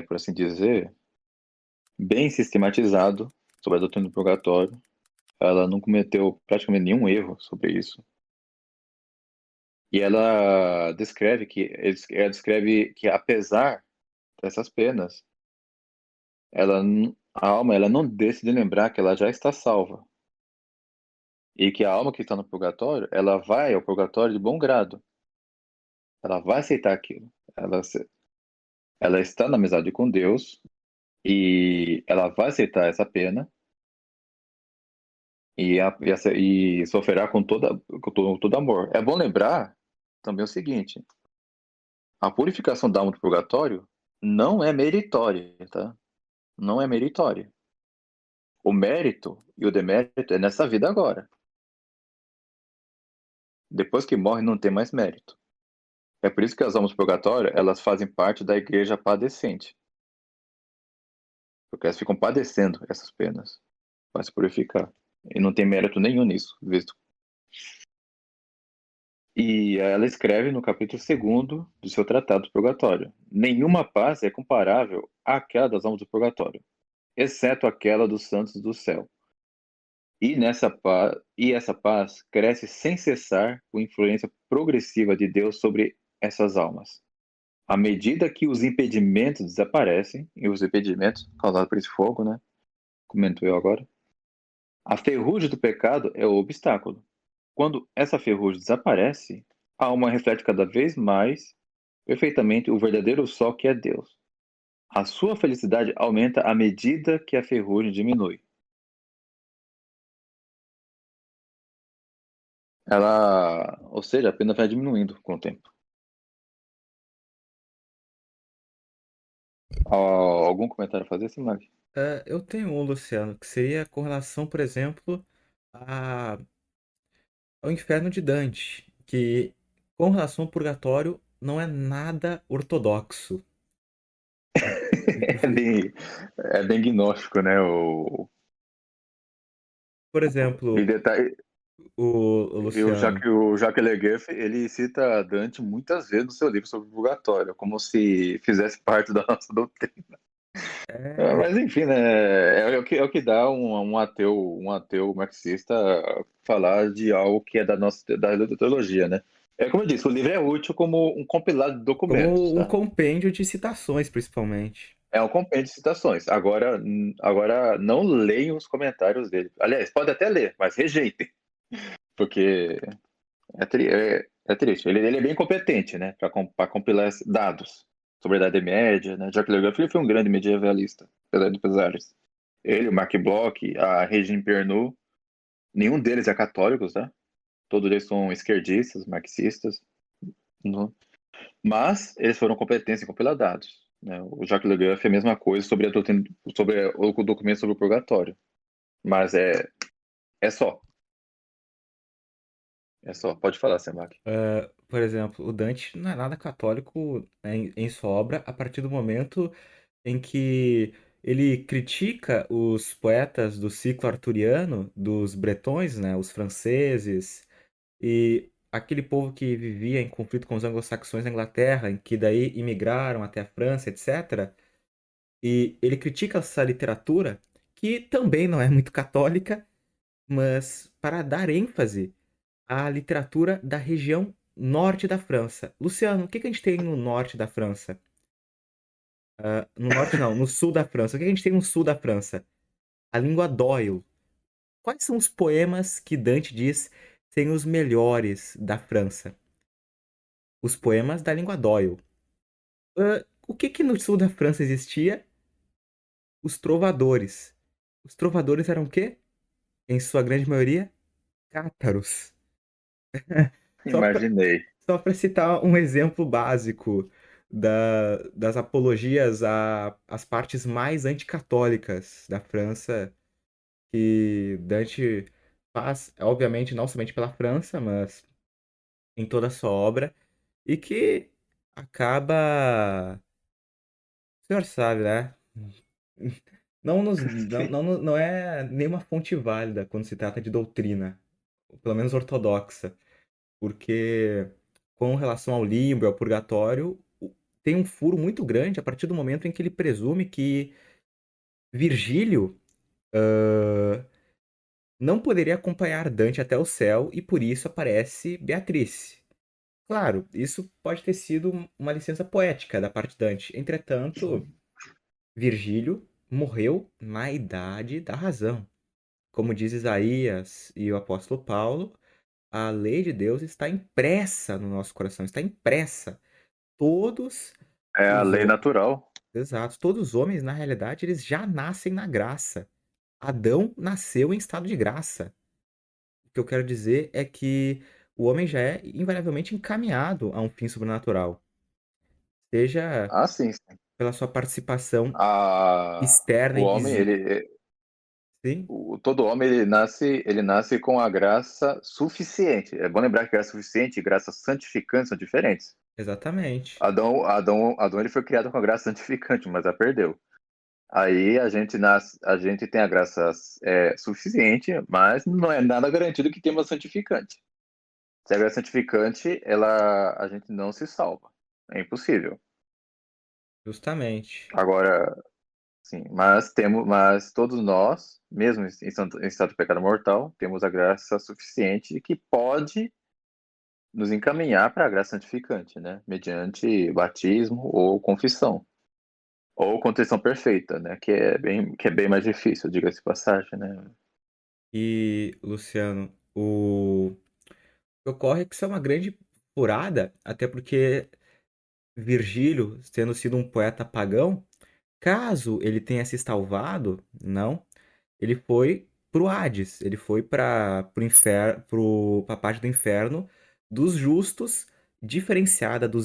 por assim dizer, bem sistematizado sobre a doutrina do purgatório. Ela não cometeu praticamente nenhum erro sobre isso. E ela descreve que apesar dessas penas, a alma ela não deixa de lembrar que ela já está salva. E que a alma que está no purgatório, ela vai ao purgatório de bom grado. Ela vai aceitar aquilo. Ela está na amizade com Deus e ela vai aceitar essa pena e sofrerá com todo amor. É bom lembrar também o seguinte: a purificação da alma do purgatório não é meritória, tá? Não é meritória. O mérito e o demérito é nessa vida agora. Depois que morre, não tem mais mérito. É por isso que as almas do purgatório, elas fazem parte da igreja padecente. Porque elas ficam padecendo essas penas para se purificar. E não tem mérito nenhum nisso, visto. E ela escreve no capítulo 2º do seu Tratado do Purgatório: nenhuma paz é comparável àquela das almas do purgatório, exceto aquela dos santos do céu. E essa paz cresce sem cessar com influência progressiva de Deus sobre essas almas. À medida que os impedimentos desaparecem, e os impedimentos causados por esse fogo, né? Comento eu agora. A ferrugem do pecado é o obstáculo. Quando essa ferrugem desaparece, a alma reflete cada vez mais perfeitamente o verdadeiro sol que é Deus. A sua felicidade aumenta à medida que a ferrugem diminui. Ou seja, a pena vai diminuindo com o tempo. Algum comentário a fazer, Simag? Eu tenho um, Luciano, que seria com relação, por exemplo, a ao Inferno de Dante, que com relação ao purgatório não é nada ortodoxo. É bem, é bem gnóstico, né? Por exemplo, E detalhe. o E Luciano. O Jacques Le Goff, ele cita Dante muitas vezes no seu livro sobre o Purgatório, como se fizesse parte da nossa doutrina. É, Mas enfim, né? É o que dá um ateu marxista falar de algo que é da nossa da teologia, né? É como eu disse, o livro é útil como um compilado de documentos, como um tá? compêndio de citações, principalmente. É um compêndio de citações. Agora não leiam os comentários dele. Aliás, pode até ler, mas rejeitem, porque é triste. Ele é bem competente, né, para compilar dados sobre a Idade Média, né? Jacques Le Goff ele foi um grande medievalista, apesar de pesares. Ele, o Marc Bloch, a Regine Pernod, nenhum deles é católicos, tá? Todos eles são esquerdistas, marxistas, não. Mas eles foram competentes em compilar dados. Né? O Jacques Le Goff é a mesma coisa sobre a doutrina, sobre o documento sobre o purgatório. Mas é só. É só. Pode falar, Semak. Por exemplo, o Dante não é nada católico, né, em sua obra a partir do momento em que ele critica os poetas do ciclo arturiano, dos bretões, né, os franceses, e aquele povo que vivia em conflito com os anglo-saxões na Inglaterra, em que daí imigraram até a França, etc. E ele critica essa literatura, que também não é muito católica, mas para dar ênfase à literatura da região norte da França. Luciano, o que que a gente tem no norte da França? No norte não, no sul da França. O que a gente tem no sul da França? A língua Doyle. Quais são os poemas que Dante diz serem os melhores da França? Os poemas da língua Doyle. O que que no sul da França existia? Os trovadores. Os trovadores eram o quê? Em sua grande maioria, cátaros. Só para Imaginei. só para citar um exemplo básico das apologias às partes mais anticatólicas da França, que Dante faz, obviamente, não somente pela França, mas em toda a sua obra, e que acaba, o senhor sabe, né? Não é nenhuma fonte válida quando se trata de doutrina, pelo menos ortodoxa, porque com relação ao limbo e ao purgatório, tem um furo muito grande a partir do momento em que ele presume que Virgílio não poderia acompanhar Dante até o céu e por isso aparece Beatriz. Claro, isso pode ter sido uma licença poética da parte de Dante. Entretanto, Virgílio morreu na idade da razão. Como diz Isaías e o apóstolo Paulo, a lei de Deus está impressa no nosso coração, está impressa. Todos É a os lei homens, natural. exato, todos os homens, na realidade, eles já nascem na graça. Adão nasceu em estado de graça. O que eu quero dizer é que o homem já é invariavelmente encaminhado a um fim sobrenatural, seja Ah, sim, sim. pela sua participação externa O e homem, visível. Sim, todo homem ele nasce com a graça suficiente. É bom lembrar que graça suficiente e graça santificante são diferentes. exatamente. Adão ele foi criado com a graça santificante, mas a perdeu. Aí a gente tem a graça suficiente, mas não é nada garantido que tenha uma santificante. Se a graça é santificante, a gente não se salva. É impossível. Justamente. Agora, sim, mas todos nós, mesmo em estado de pecado mortal, temos a graça suficiente que pode nos encaminhar para a graça santificante, né? Mediante batismo ou confissão. Ou contrição perfeita, né? Que é bem mais difícil, diga-se de passagem, né? E, Luciano, o que ocorre é que isso é uma grande furada, até porque Virgílio, tendo sido um poeta pagão, caso ele tenha se salvado, não, ele foi pro Hades, ele foi para pro inferno, pra parte do inferno dos justos, diferenciada do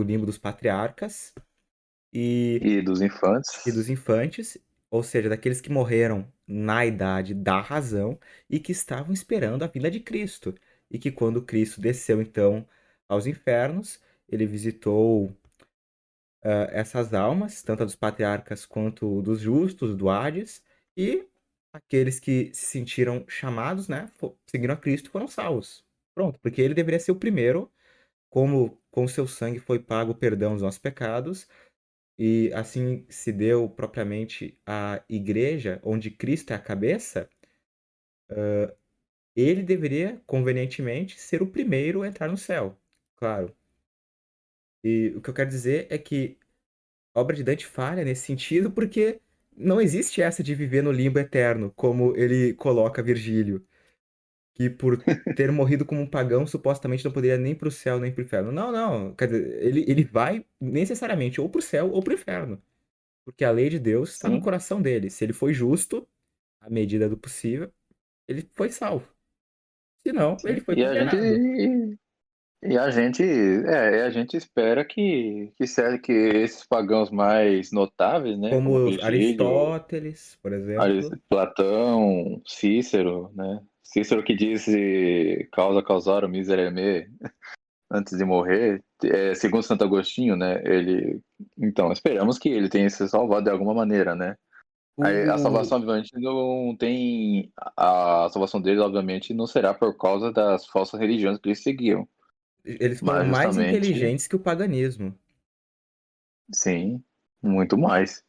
limbo dos patriarcas e, E dos e dos infantes. infantes, ou seja, daqueles que morreram na idade da razão e que estavam esperando a vinda de Cristo. E que quando Cristo desceu então aos infernos, ele visitou essas almas, tanto a dos patriarcas quanto dos justos, do Hades, e Aqueles que se sentiram chamados, né, seguiram a Cristo e foram salvos. Pronto, porque ele deveria ser o primeiro, como com seu sangue foi pago o perdão dos nossos pecados, e assim se deu propriamente a igreja, onde Cristo é a cabeça, ele deveria, convenientemente, ser o primeiro a entrar no céu, claro. E o que eu quero dizer é que a obra de Dante falha nesse sentido, porque não existe essa de viver no limbo eterno, como ele coloca Virgílio, que por ter morrido como um pagão, supostamente não poderia nem pro céu nem pro inferno. Não, não. Quer dizer, ele vai necessariamente ou pro céu ou pro inferno. Porque a lei de Deus está no Sim, coração dele. Se ele foi justo, à medida do possível, ele foi salvo. Se não, ele sim. foi condenado. A gente espera que esses pagãos mais notáveis, né, como Como Virgílio, Aristóteles, por exemplo. Platão, Cícero, né? Cícero que disse causa causarum miserere me antes de morrer, segundo Santo Agostinho, né? Então, esperamos que ele tenha se salvado de alguma maneira, né? A O, salvação, obviamente, não tem. A salvação dele, obviamente, não será por causa das falsas religiões que eles seguiam, eles foram mas mais justamente, inteligentes que o paganismo. sim, muito mais.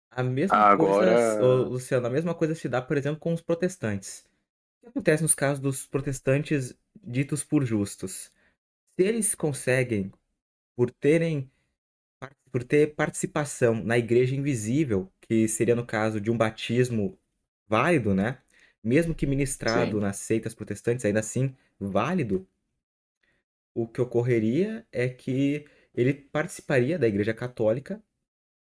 A mesma coisa, Agora, Luciano, a mesma coisa se dá, por exemplo, com os protestantes. O que acontece nos casos dos protestantes ditos por justos? Se eles conseguem, por terem, por ter participação na igreja invisível, que seria no caso de um batismo válido, né? Mesmo que ministrado sim, nas seitas protestantes, ainda assim válido, o que ocorreria é que ele participaria da igreja católica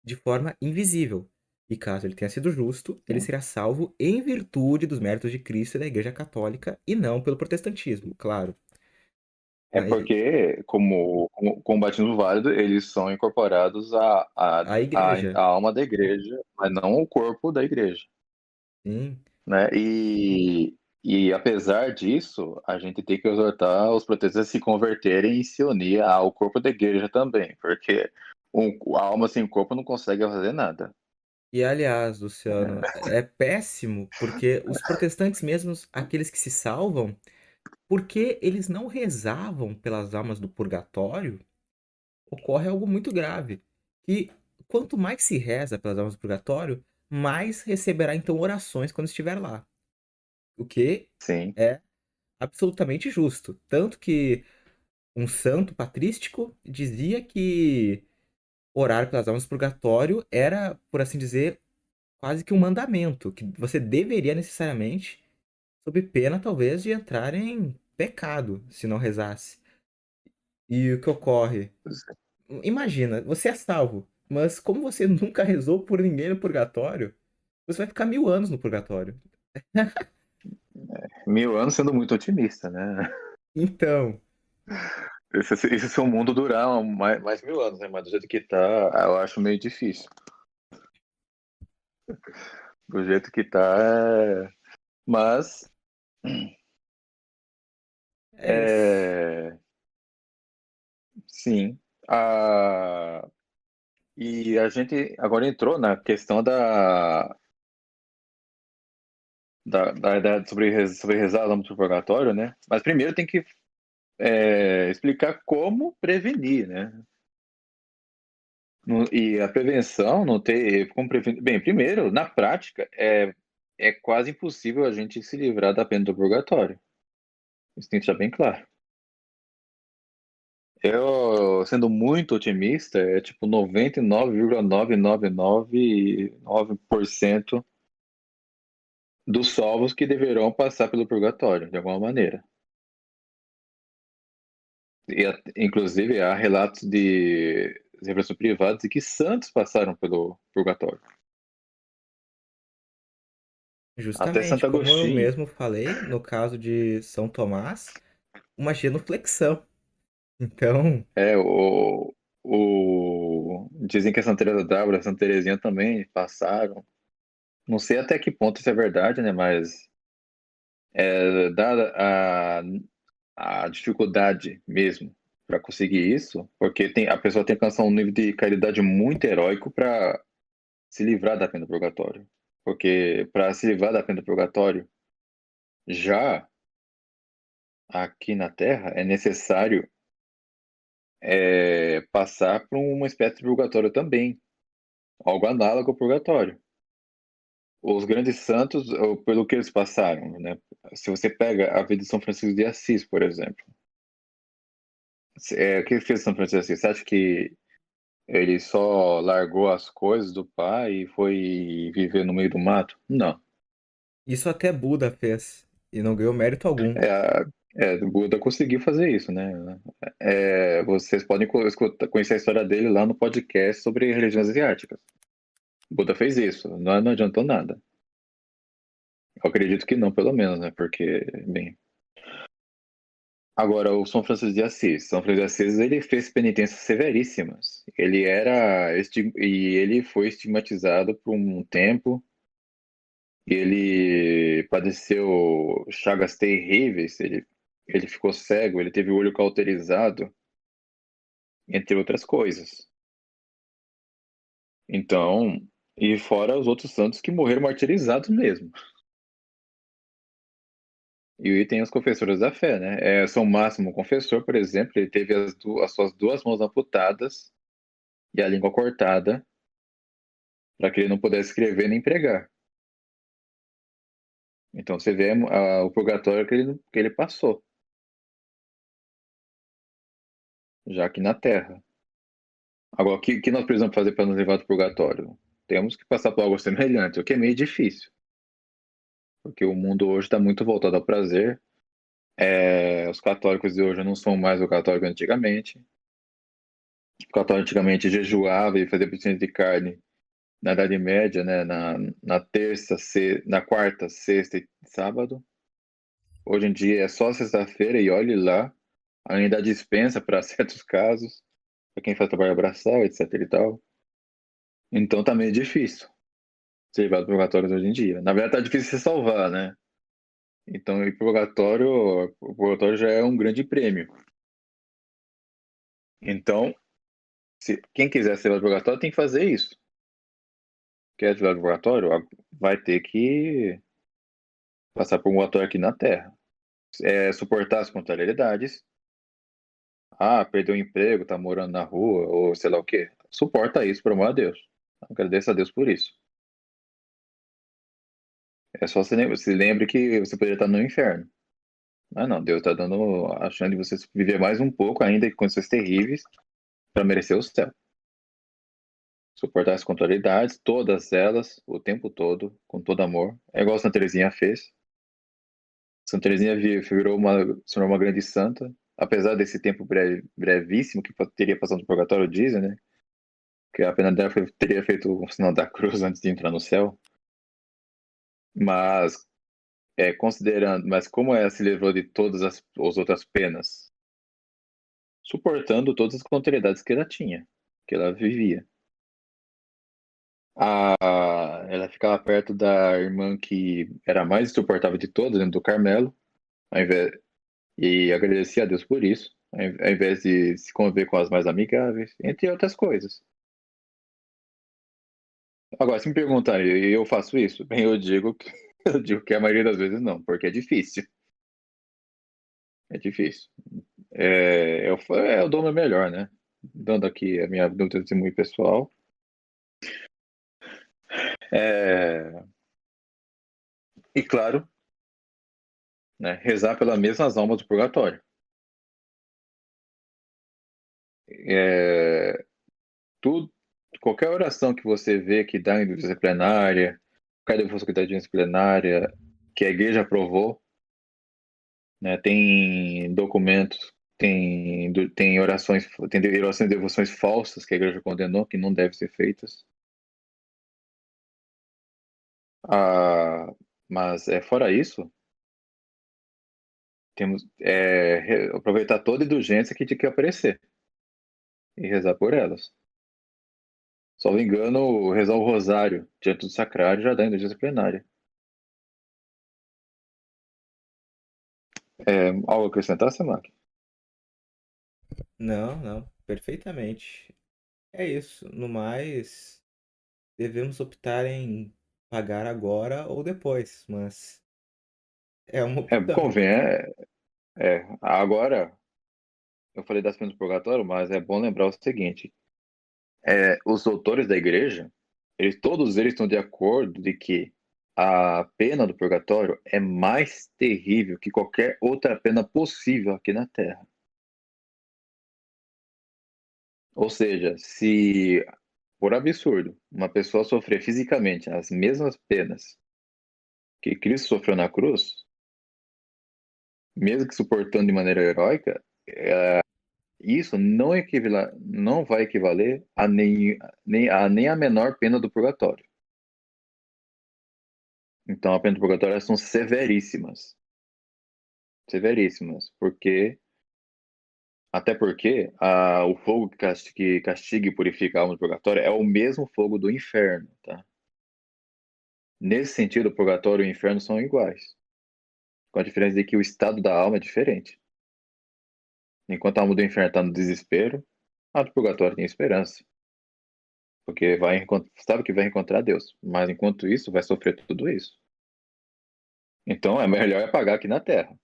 de forma invisível. E caso ele tenha sido justo, ele sim. será salvo em virtude dos méritos de Cristo e da Igreja Católica e não pelo protestantismo, claro. É Aí, porque, com o batismo válido, eles são incorporados a igreja, à alma da igreja, mas não o corpo da igreja, sim. né? E apesar disso, a gente tem que exortar os protestantes a se converterem e se unir ao corpo da igreja também, porque a alma sem corpo não consegue fazer nada. E aliás, Luciano, é péssimo porque os protestantes mesmos, aqueles que se salvam, porque eles não rezavam pelas almas do purgatório, ocorre algo muito grave. Que quanto mais se reza pelas almas do purgatório, mais receberá então orações quando estiver lá. O que Sim, é absolutamente justo. Tanto que um santo patrístico dizia que orar pelas almas do purgatório era, por assim dizer, quase que um mandamento, que você deveria necessariamente, sob pena talvez de entrar em pecado se não rezasse. E o que ocorre? Imagina, você é salvo, mas como você nunca rezou por ninguém no purgatório, você vai ficar 1000 anos no purgatório. 1000 anos sendo muito otimista, né? Então, Esse seu mundo durar mais 1000 anos, né? Mas do jeito que tá, eu acho meio difícil. Do jeito que tá, mas é isso. é, sim. A... E a gente agora entrou na questão sobre rezar no purgatório, né? Mas primeiro tem que explicar como prevenir, né? E a prevenção não ter como prevenir. Bem, primeiro, na prática, é quase impossível a gente se livrar da pena do purgatório. Isso tem que estar bem claro. Eu, sendo muito otimista, é tipo 99,9999% dos salvos que deverão passar pelo purgatório, de alguma maneira. Inclusive, há relatos de revelações privadas de que santos passaram pelo purgatório. Até Justamente, Santo como eu Agostinho. mesmo falei, no caso de São Tomás, uma genuflexão. Então, Dizem que a Santa Teresa d'Ávila e a Santa Teresinha também passaram. Não sei até que ponto isso é verdade, né? Mas dada a dificuldade mesmo para conseguir isso, porque a pessoa tem que alcançar um nível de caridade muito heróico para se livrar da pena do purgatório. porque para se livrar da pena do purgatório, já aqui na Terra é necessário passar por uma espécie de purgatório também, algo análogo ao purgatório. Os grandes santos, pelo que eles passaram, né? Se você pega a vida de São Francisco de Assis, por exemplo, o que fez São Francisco de Assis? Você acha que ele só largou as coisas do pai e foi viver no meio do mato? Não. Isso até Buda fez e não ganhou mérito algum. O Buda conseguiu fazer isso, né? Vocês podem conhecer a história dele lá no podcast sobre religiões asiáticas. O Buda fez isso, não adiantou nada. Eu acredito que não, pelo menos, né? Porque, bem. Agora, o São Francisco de Assis. São Francisco de Assis, ele fez penitências severíssimas. E ele foi estigmatizado por um tempo. E ele padeceu chagas terríveis. Ele ficou cego, ele teve o olho cauterizado, entre outras coisas. Então, e fora os outros santos que morreram martirizados mesmo. E aí tem os confessores da fé, né? São Máximo Confessor, por exemplo, ele teve as suas duas mãos amputadas e a língua cortada para que ele não pudesse escrever nem pregar. Então você vê o purgatório que ele passou, já aqui na Terra. Agora, o que nós precisamos fazer para nos levar do purgatório? Temos que passar por algo semelhante, o que é meio difícil, porque o mundo hoje está muito voltado ao prazer. Os católicos de hoje não são mais o católico antigamente. O católico antigamente jejuava e fazia abstinência de carne na Idade Média, né? Na quarta, sexta e sábado. Hoje em dia é só sexta-feira e olhe lá. Ainda dispensa para certos casos, para quem faz trabalho braçal, etc e tal. Então tá meio difícil ser levado para purgatório hoje em dia. Na verdade, tá difícil se salvar, né? Então, o purgatório já é um grande prêmio. Então, quem quiser ser levado para purgatório tem que fazer isso. Quer ser levado para purgatório? Vai ter que passar por um purgatório aqui na Terra. Suportar as contrariedades. Perdeu o emprego, tá morando na rua, ou sei lá o quê. Suporta isso, pelo amor de Deus. Agradeça a Deus por isso. É só se lembre que você poderia estar no inferno. Mas não, Deus está dando a chance de você viver mais um pouco ainda com condições terríveis para merecer o céu. Suportar as contrariedades, todas elas, o tempo todo, com todo amor. É igual a Santa Teresinha fez. Santa Teresinha se tornou uma grande santa, apesar desse tempo brevíssimo que teria passado no purgatório, dizem, né? Que a pena dela teria feito o sinal da cruz antes de entrar no céu. Mas, mas como ela se livrou de todas as outras penas, suportando todas as contrariedades que ela tinha, que ela vivia. Ela ficava perto da irmã que era a mais insuportável de todas, dentro do Carmelo, ao invés, e agradecia a Deus por isso, ao invés de se conviver com as mais amigáveis, entre outras coisas. Agora, se me perguntarem, eu faço isso? Bem, eu digo que a maioria das vezes não, porque é difícil. É difícil. Eu dou o meu melhor, né? Dando aqui a minha meu testemunho pessoal. É, e claro, né, rezar pelas mesmas almas do purgatório. É, tudo, qualquer oração que você vê que dá em audiência plenária, qualquer devoção que dá em audiência plenária, que a igreja aprovou, né, tem documentos, tem orações e devoções falsas que a igreja condenou, que não devem ser feitas. Ah, mas fora isso, temos aproveitar toda indulgência que aparecer e rezar por elas. Só me engano, rezar o rosário diante do sacrário já dá indulgência plenária. Algo a acrescentar, Samaki? Não, não, perfeitamente. É isso. No mais, devemos optar em pagar agora ou depois, mas é uma opção. Convém, agora, eu falei das penas do purgatório, mas é bom lembrar o seguinte, os doutores da igreja, todos eles estão de acordo de que a pena do purgatório é mais terrível que qualquer outra pena possível aqui na Terra. Ou seja, se por absurdo uma pessoa sofrer fisicamente as mesmas penas que Cristo sofreu na cruz, mesmo que suportando de maneira heróica, isso não vai equivaler a nem a menor pena do purgatório. Então, a pena do purgatório são severíssimas. Severíssimas. Até porque o fogo que castiga e purifica a alma do purgatório é o mesmo fogo do inferno, tá? Nesse sentido, o purgatório e o inferno são iguais. Com a diferença de que o estado da alma é diferente. Enquanto a alma do inferno está no desespero, a do purgatório tem esperança. Porque sabe que vai encontrar Deus. Mas enquanto isso, vai sofrer tudo isso. Então é melhor pagar aqui na Terra.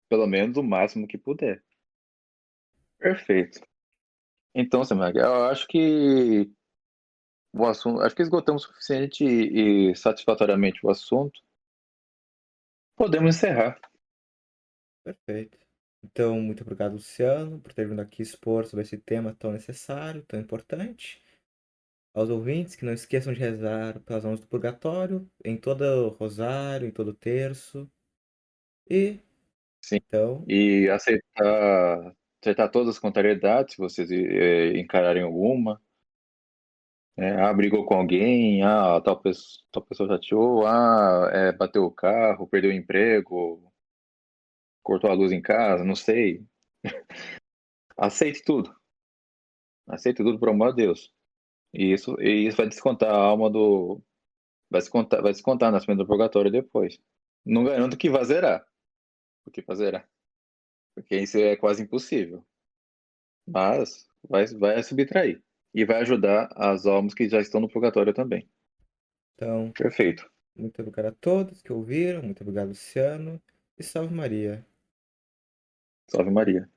Pelo menos o máximo que puder. Perfeito. Então, Samag, eu acho que acho que esgotamos o suficiente e satisfatoriamente o assunto. Podemos encerrar. Perfeito. Então, muito obrigado, Luciano, por ter vindo aqui expor sobre esse tema tão necessário, tão importante. Aos ouvintes, que não esqueçam de rezar pelas almas do purgatório, em todo o rosário, em todo o terço. E, Sim. então, E aceitar todas as contrariedades, se vocês encararem alguma. Brigou com alguém, tal pessoa chateou, bateu o carro, perdeu o emprego, cortou a luz em casa, não sei. Aceite tudo. Aceite tudo, por amor de Deus. E isso vai descontar a alma do. Vai descontar o nascimento do purgatório depois. Não garanto que vai zerar. Porque vai zerar. Porque isso é quase impossível. Mas vai subtrair. E vai ajudar as almas que já estão no purgatório também. então, Perfeito. muito obrigado a todos que ouviram, muito obrigado, Luciano, e salve Maria. Salve Maria.